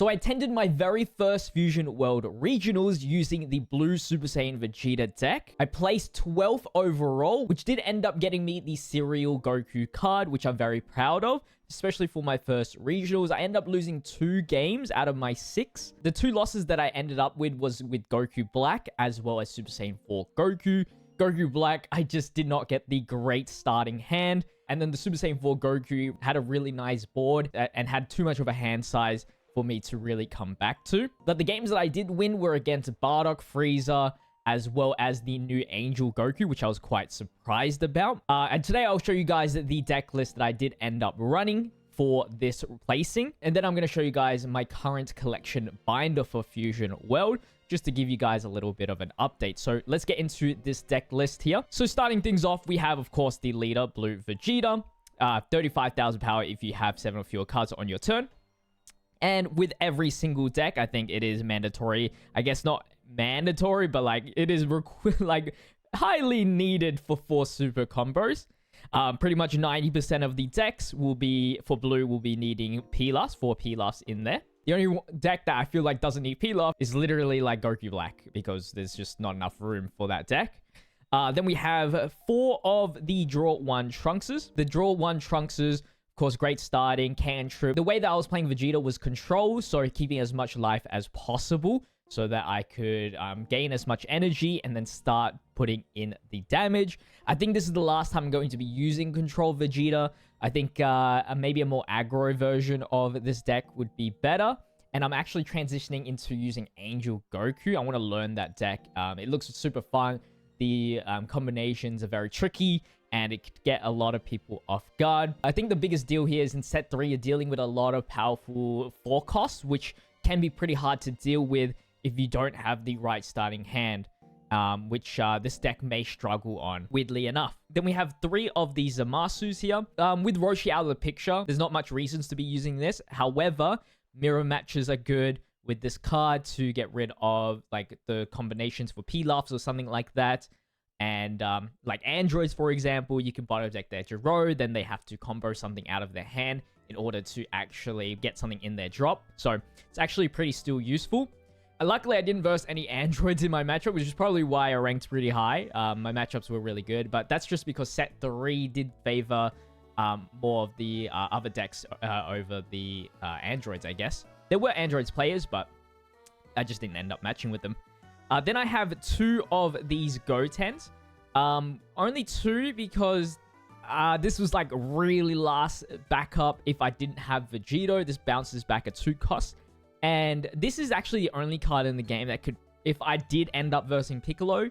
So I attended my very first Fusion World Regionals using the Blue Super Saiyan Vegeta deck. I placed 12th overall, which did end up getting me the Serial Goku card, which I'm very proud of, especially for my first regionals. I ended up losing 2 games out of my 6. The 2 losses that I ended up with was with Goku Black as well as Super Saiyan 4 Goku. Goku Black, I just did not get the great starting hand. And then the Super Saiyan 4 Goku had a really nice board and had too much of a hand size for me to really come back to. But the games that I did win were against Bardock, Frieza, as well as the new Angel Goku, which I was quite surprised about. And today I'll show you guys the deck list that I did end up running for this placing. And then I'm going to show you guys my current collection binder for Fusion World, just to give you guys a little bit of an update. So let's get into this deck list here. So starting things off, we have, of course, the leader, Blue Vegeta. 35,000 power if you have 7 or fewer cards on your turn. And with every single deck, I think it is mandatory. I guess not mandatory, but like it is like highly needed for 4 super combos. Pretty much 90% of the decks will be, for blue, will be needing Pilafs, 4 Pilafs in there. The only deck that I feel like doesn't need Pilaf is literally like Goku Black, because there's just not enough room for that deck. Then we have 4 of the Draw 1 Trunkses. The Draw 1 Trunkses, of course, great starting, cantrip. The way that I was playing Vegeta was control, so keeping as much life as possible so that I could gain as much energy and then start putting in the damage. I think this is the last time I'm going to be using control Vegeta. I think maybe a more aggro version of this deck would be better. And I'm actually transitioning into using Angel Goku. I want to learn that deck. It looks super fun. The combinations are very tricky, and it could get a lot of people off guard. I think the biggest deal here is in set 3, you're dealing with a lot of powerful 4 costs, which can be pretty hard to deal with if you don't have the right starting hand, which this deck may struggle on, weirdly enough. Then we have 3 of these Zamasus here. With Roshi out of the picture, there's not much reasons to be using this. However, mirror matches are good with this card to get rid of like the combinations for Pilafs or something like that. And like androids, for example, you can bottom deck their Jiro, then they have to combo something out of their hand in order to actually get something in their drop. So it's actually pretty still useful. And luckily, I didn't verse any androids in my matchup, which is probably why I ranked pretty high. My matchups were really good, but that's just because set 3 did favor more of the other decks over the androids, I guess. There were androids players, but I just didn't end up matching with them. Then I have 2 of these Gotens. Only 2 because this was like really last backup if I didn't have Vegito. This bounces back a 2 cost. And this is actually the only card in the game that could, if I did end up versing Piccolo,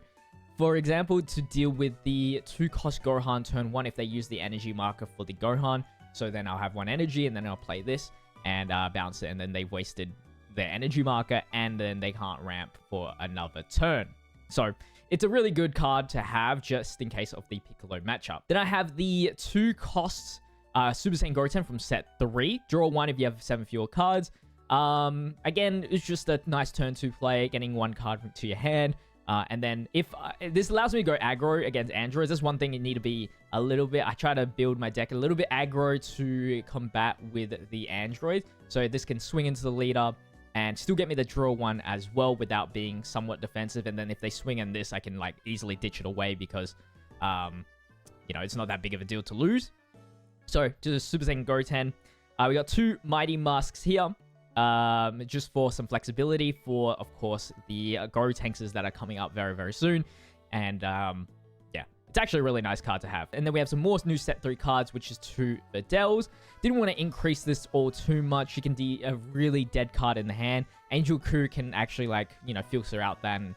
for example, to deal with the 2 cost Gohan turn 1 if they use the energy marker for the Gohan. So then I'll have 1 energy and then I'll play this and bounce it, and then they've wasted their energy marker and then they can't ramp for another turn. So it's a really good card to have just in case of the Piccolo matchup. Then I have the 2 costs Super Saiyan Goten from set 3. Draw 1 if you have 7 fewer cards. Again, it's just a nice turn 2 play, getting 1 card to your hand. And then if this allows me to go aggro against androids, that's one thing you need to be a little bit. I try to build my deck a little bit aggro to combat with the androids. So this can swing into the leader and still get me the draw 1 as well without being somewhat defensive. And then if they swing in this, I can like easily ditch it away because, you know, it's not that big of a deal to lose. So to the Super Saiyan Goten, we got 2 Mighty Masks here. Just for some flexibility for, of course, the Gotenks that are coming up very, very soon. And, yeah, it's actually a really nice card to have. And then we have some more new set 3 cards, which is 2 Videls. Didn't want to increase this all too much. You can be a really dead card in the hand. Angel Ku can actually, like, you know, filter out that and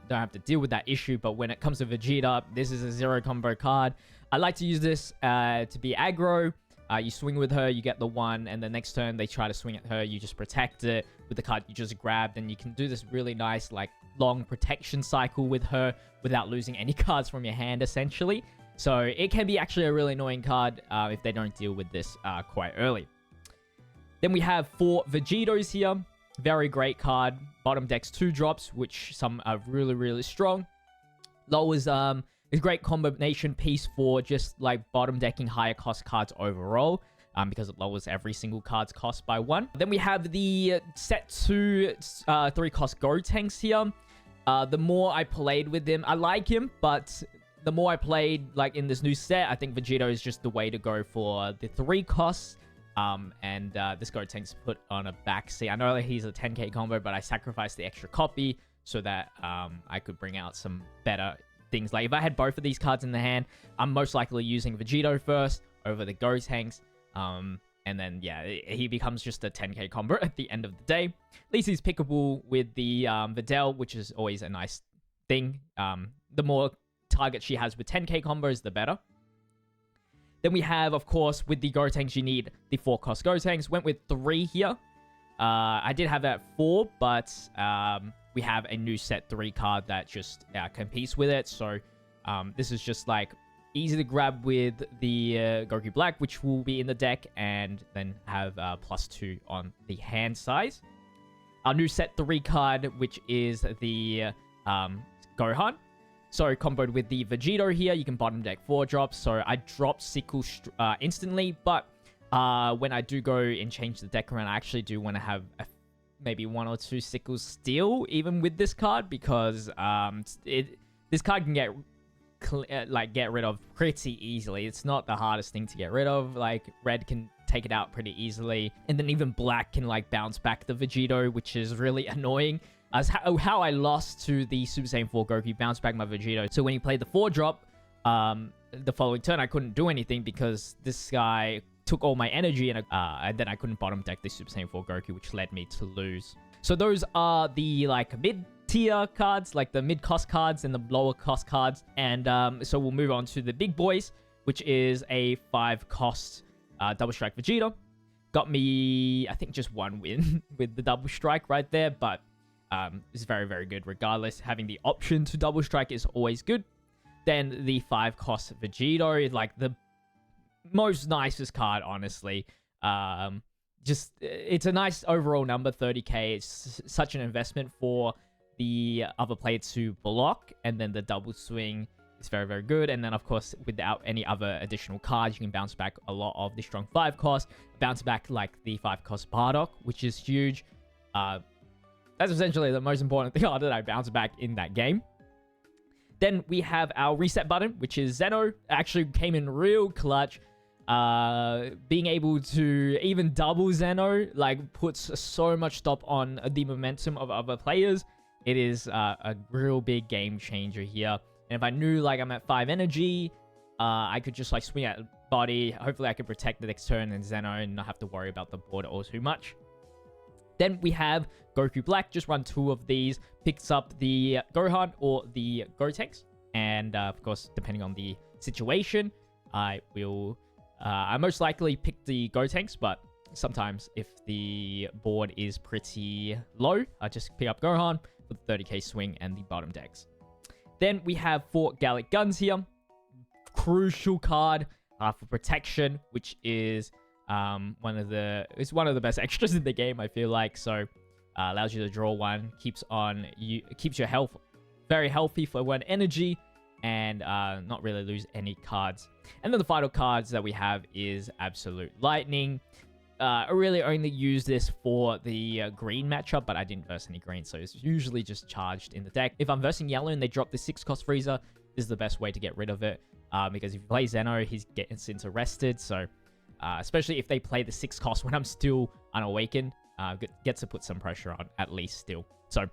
don't have to deal with that issue. But when it comes to Vegeta, this is a 0 combo card. I like to use this to be aggro. You swing with her, you get the 1, and the next turn they try to swing at her, you just protect it with the card you just grabbed, and you can do this really nice, like, long protection cycle with her without losing any cards from your hand, essentially. So it can be actually a really annoying card if they don't deal with this quite early. Then we have 4 Vegetos here. Very great card. Bottom decks 2 drops, which some are really, really strong. Lowers a great combination piece for just like bottom decking higher cost cards overall. because it lowers every single card's cost by 1. Then we have the set 2 3 cost Gotenks here. The more I played with him, I like him, but the more I played like in this new set, I think Vegeta is just the way to go for the 3 costs. This Gotenks put on a backseat. I know that he's a 10k combo, but I sacrificed the extra copy so that I could bring out some better things. Like if I had both of these cards in the hand, I'm most likely using Vegito first over the Gotenks. And then, yeah, he becomes just a 10k combo at the end of the day. At least he's pickable with the Videl, which is always a nice thing. The more targets she has with 10k combos, the better. Then we have, of course, with the Gotenks, you need the 4-cost Gotenks. Went with 3 here. I did have that 4, but we have a new set 3 card that just competes with it. So this is just like easy to grab with the Goku Black, which will be in the deck, and then have +2 on the hand size. Our new set 3 card, which is the Gohan. So comboed with the Vegito here, you can bottom deck 4 drops. So I dropped Sickle instantly, but when I do go and change the deck around, I actually do want to have maybe 1 or 2 Sickles still, even with this card, because this card can get rid of pretty easily. It's not the hardest thing to get rid of. Like red can take it out pretty easily, and then even black can like bounce back the Vegito, which is really annoying. As how I lost to the Super Saiyan 4 Goku, bounced back my Vegito. So when he played the 4 drop, the following turn I couldn't do anything because this guy took all my energy, and then I couldn't bottom deck the Super Saiyan 4 Goku, which led me to lose. So those are the like mid-tier cards, like the mid-cost cards and the lower-cost cards. And so we'll move on to the big boys, which is a 5-cost Double Strike Vegeta. Got me, I think, just 1 win with the Double Strike right there, but it's very, very good regardless. Having the option to Double Strike is always good. Then the 5-cost Vegito is like the most nicest card, honestly. Just it's a nice overall number, 30k. It's such an investment for the other player to block, and then the double swing is very, very good. And then of course, without any other additional cards, you can bounce back a lot of the strong 5-cost, bounce back like the 5-cost Bardock, which is huge. That's essentially the most important thing that I bounce back in that game. Then we have our reset button, which is Zeno. Actually came in real clutch. Being able to even double Zeno like puts so much stop on the momentum of other players. It is a real big game changer here. And if I knew like I'm at 5 energy, I could just like swing at body. Hopefully I could protect the next turn and Zeno and not have to worry about the board all too much. Then we have Goku Black. Just run 2 of these. Picks up the Gohan or the Gotenks. And of course, depending on the situation, I will... I most likely pick the Gotenks, but sometimes if the board is pretty low, I just pick up Gohan with the 30k swing and the bottom decks. Then we have 4 Gallic Guns here. Crucial card for protection, which is one of the best extras in the game, I feel like. So allows you to draw 1, keeps your health very healthy for 1 energy, and not really lose any cards. And then the final cards that we have is Absolute Lightning. I really only use this for the green matchup, but I didn't verse any green, so it's usually just charged in the deck. If I'm versing yellow and they drop the 6-cost Frieza, this is the best way to get rid of it, because if you play Zeno, he gets into rested, so especially if they play the 6-cost when I'm still unawakened, gets to put some pressure on, at least still. So,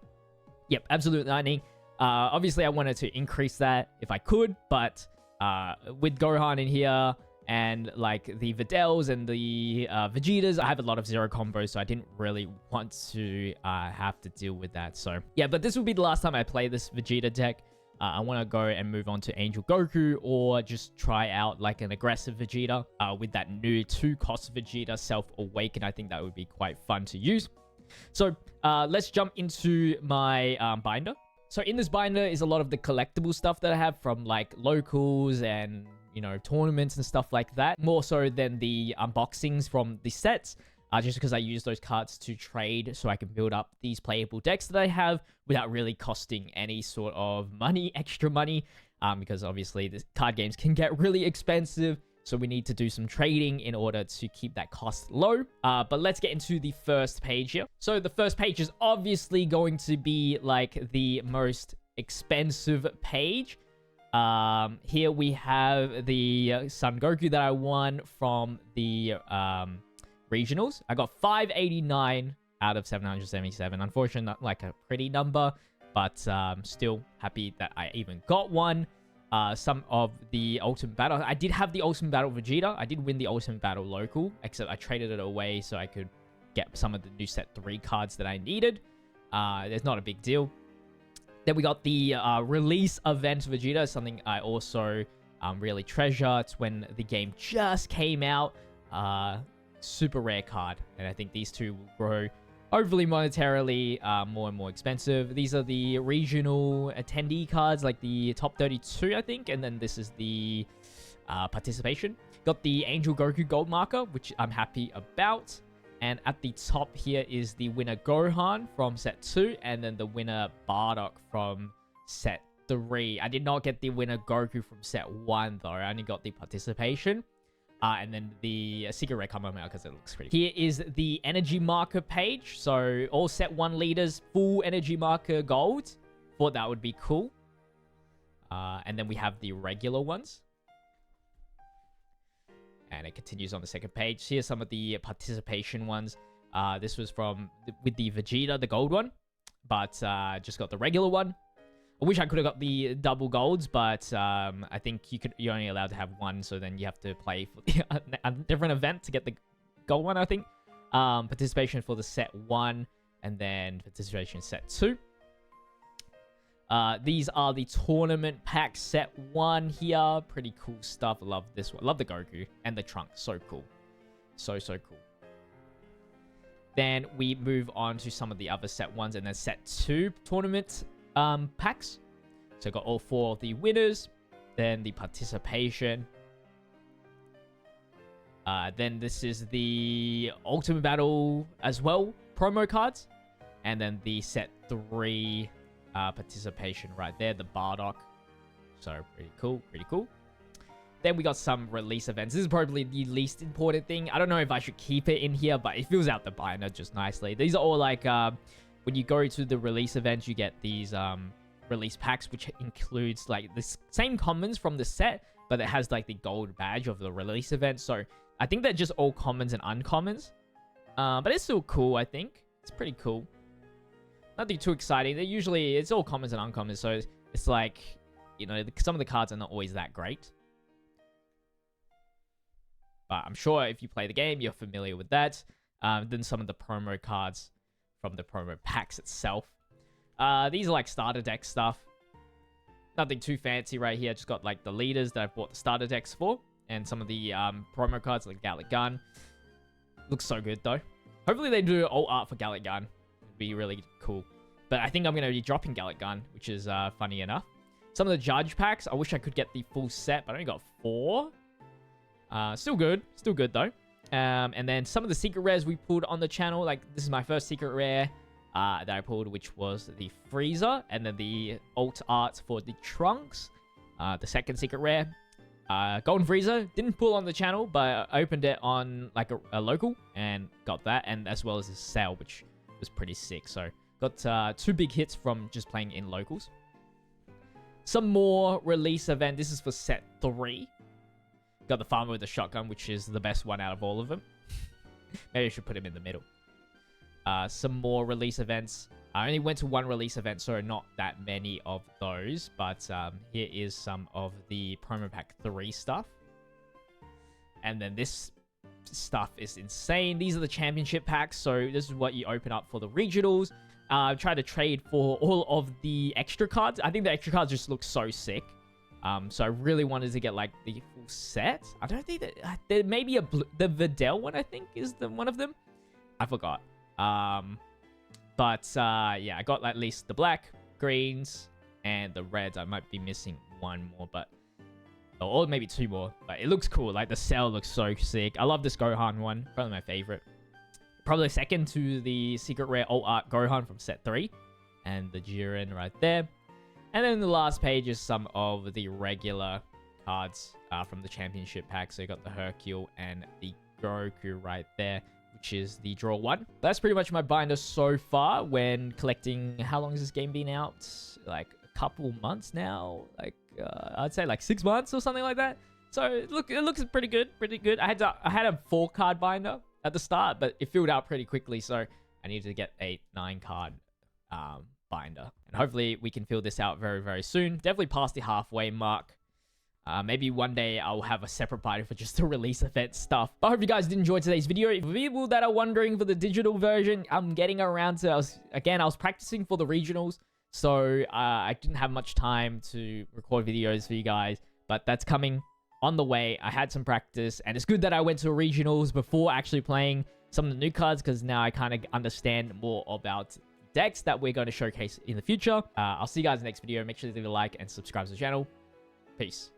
yep, Absolute Lightning. Obviously, I wanted to increase that if I could, but with Gohan in here and like the Videls and the Vegetas, I have a lot of 0 combos, so I didn't really want to have to deal with that. So yeah, but this will be the last time I play this Vegeta deck. I want to go and move on to Angel Goku, or just try out like an aggressive Vegeta with that new 2-cost Vegeta Self-Awaken. I think that would be quite fun to use. So let's jump into my binder. So in this binder is a lot of the collectible stuff that I have from like locals and, you know, tournaments and stuff like that. More so than the unboxings from the sets, just because I use those cards to trade so I can build up these playable decks that I have without really costing any sort of money, extra money, because obviously the card games can get really expensive. So we need to do some trading in order to keep that cost low. But let's get into the first page here. So the first page is obviously going to be like the most expensive page. Here we have the Son Goku that I won from the regionals. I got 589 out of 777. Unfortunately, not like a pretty number, but still happy that I even got one. Some of the Ultimate Battle. I did have the Ultimate Battle Vegeta. I did win the Ultimate Battle local, except I traded it away so I could get some of the new set 3 cards that I needed. There's not a big deal. Then we got the release event Vegeta, something I also really treasure. It's when the game just came out. Super rare card. And I think these two will grow overly monetarily more and more expensive. These are the regional attendee cards, like the top 32, I think. And then this is the participation. Got the Angel Goku gold marker, which I'm happy about. And at the top here is the winner Gohan from set 2. And then the winner Bardock from set 3. I did not get the winner Goku from set 1, though. I only got the participation. And then the secret rare come out because it looks pretty cool. Here is the energy marker page. So all set 1 leaders, full energy marker gold. Thought that would be cool. And then we have the regular ones. And it continues on the second page. Here's some of the participation ones. This was with the Vegeta, the gold one. But just got the regular one. I wish I could have got the double golds, but I think you're only allowed to have one, so then you have to play for a different event to get the gold one, I think. Participation for the set 1, and then participation set 2. These are the tournament pack set 1 here. Pretty cool stuff. Love this one. Love the Goku and the trunk. So cool. So cool. Then we move on to some of the other set 1s, and then set 2 tournament packs. So got all 4 of the winners, then the participation, then this is the Ultimate Battle as well promo cards, and then the set 3 participation right there, the Bardock. So pretty cool. Then we got some release events. This is probably the least important thing. I don't know if I should keep it in here, but it fills out the binder just nicely. These are all like when you go to the release event, you get these release packs, which includes like the same commons from the set, but it has like the gold badge of the release event. So I think they're just all commons and uncommons. But it's still cool, I think. It's pretty cool. Nothing too exciting. It's all commons and uncommons. So it's like, you know, some of the cards are not always that great. But I'm sure if you play the game, you're familiar with that. Then some of the promo cards from the promo packs itself. These are like starter deck stuff. Nothing too fancy right here. Just got like the leaders that I've bought the starter decks for. And some of the promo cards like Gallic Gun. Looks so good though. Hopefully they do alt art for Gallic Gun. It'd be really cool. But I think I'm going to be dropping Gallic Gun, which is funny enough. Some of the Judge packs. I wish I could get the full set, but I only got 4. Still good though. And then some of the secret rares we pulled on the channel. Like this is my first secret rare that I pulled, which was the Frieza, and then the alt art for the Trunks. The second secret rare, Golden Frieza. Didn't pull on the channel, but I opened it on like a local and got that, and as well as the sale, which was pretty sick. So got 2 big hits from just playing in locals. Some more release event. This is for set 3. Got the Farmer with the Shotgun, which is the best one out of all of them. Maybe I should put him in the middle. Some more release events. I only went to 1 release event, so not that many of those. But here is some of the Promo Pack 3 stuff. And then this stuff is insane. These are the championship packs. So this is what you open up for the regionals. Try to trade for all of the extra cards. I think the extra cards just look so sick. So I really wanted to get like the full set. I don't think that there may be the Videl one, I think is one of them. I forgot. But yeah, I got at least the black, greens, and the reds. I might be missing 1 more, but or maybe 2 more. But it looks cool. Like the cell looks so sick. I love this Gohan one. Probably my favorite. Probably second to the secret rare alt art Gohan from set 3, and the Jiren right there. And then the last page is some of the regular cards from the championship pack. So you got the Hercule and the Goku right there, which is the draw 1. That's pretty much my binder so far when collecting. How long has this game been out? Like a couple months now. Like I'd say like 6 months or something like that. So it looks pretty good. I had a 4-card binder at the start, but it filled out pretty quickly. So I needed to get a 9-card binder, and hopefully we can fill this out very, very soon. Definitely past the halfway mark. Maybe one day I'll have a separate binder for just the release event stuff. But I hope you guys did enjoy today's video. For people that are wondering for the digital version, I'm getting around to, I was practicing for the regionals, so I didn't have much time to record videos for you guys, but that's coming on the way. I had some practice, and it's good that I went to regionals before actually playing some of the new cards, because now I kind of understand more about decks that we're going to showcase in the future. I'll see you guys in the next video. Make sure to leave a like and subscribe to the channel. Peace.